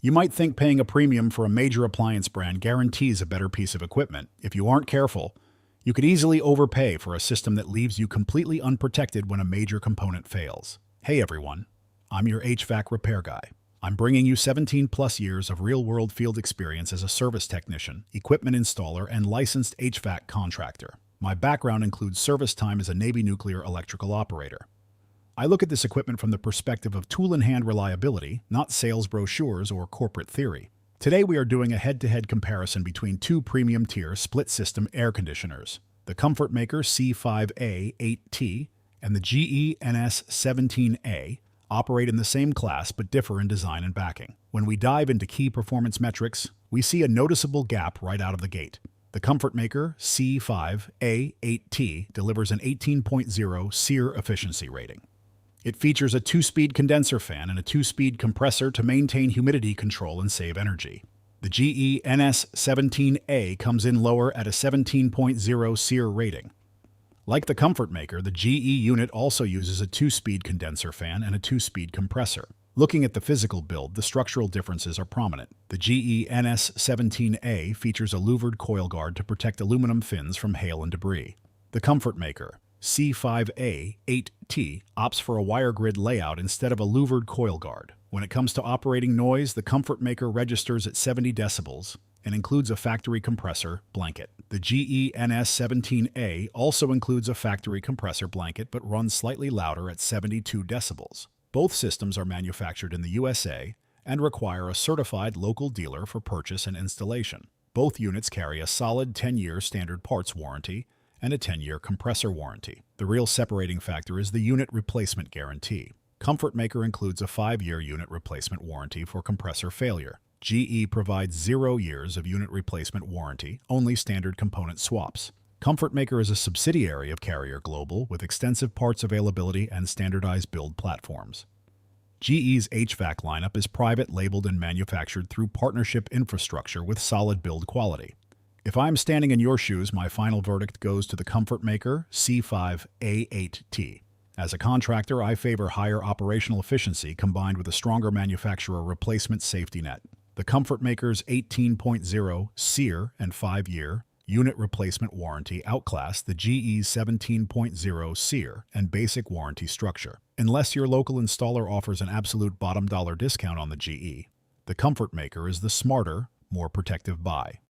You might think paying a premium for a major appliance brand guarantees a better piece of equipment. If you aren't careful, you could easily overpay for a system that leaves you completely unprotected when a major component fails. Hey everyone, I'm your HVAC Repair Guy. I'm bringing you 17 plus years of real-world field experience as a service technician, equipment installer, and licensed HVAC contractor. My background includes service time as a Navy nuclear electrical operator. I look at this equipment from the perspective of tool-in-hand reliability, not sales brochures or corporate theory. Today we are doing a head-to-head comparison between two premium-tier split-system air conditioners, the Comfortmaker C5A8T and the GE NS17A, operate in the same class but differ in design and backing. When we dive into key performance metrics, we see a noticeable gap right out of the gate. The Comfortmaker C5A8T delivers an 18.0 SEER efficiency rating. It features a 2-speed condenser fan and a 2-speed compressor to maintain humidity control and save energy. The GE NS17A comes in lower at a 17.0 SEER rating. Like the Comfortmaker, the GE unit also uses a 2-speed condenser fan and a 2-speed compressor. Looking at the physical build, the structural differences are prominent. The GE NS17A features a louvered coil guard to protect aluminum fins from hail and debris. The Comfortmaker C5A8T opts for a wire grid layout instead of a louvered coil guard. When it comes to operating noise, the Comfortmaker registers at 70 decibels and includes a factory compressor blanket. The GE NS17A also includes a factory compressor blanket but runs slightly louder at 72 decibels. Both systems are manufactured in the USA and require a certified local dealer for purchase and installation. Both units carry a solid 10-year standard parts warranty and a 10-year compressor warranty. The real separating factor is the unit replacement guarantee. Comfortmaker includes a 5-year unit replacement warranty for compressor failure. GE provides 0 years of unit replacement warranty, only standard component swaps. Comfortmaker is a subsidiary of Carrier Global with extensive parts availability and standardized build platforms. GE's HVAC lineup is private labeled and manufactured through partnership infrastructure with solid build quality. If I'm standing in your shoes, my final verdict goes to the Comfortmaker C5A8T. As a contractor, I favor higher operational efficiency combined with a stronger manufacturer replacement safety net. The Comfortmaker's 18.0 SEER and 5-year unit replacement warranty outclass the GE's 17.0 SEER and basic warranty structure. Unless your local installer offers an absolute bottom dollar discount on the GE, the Comfortmaker is the smarter, more protective buy.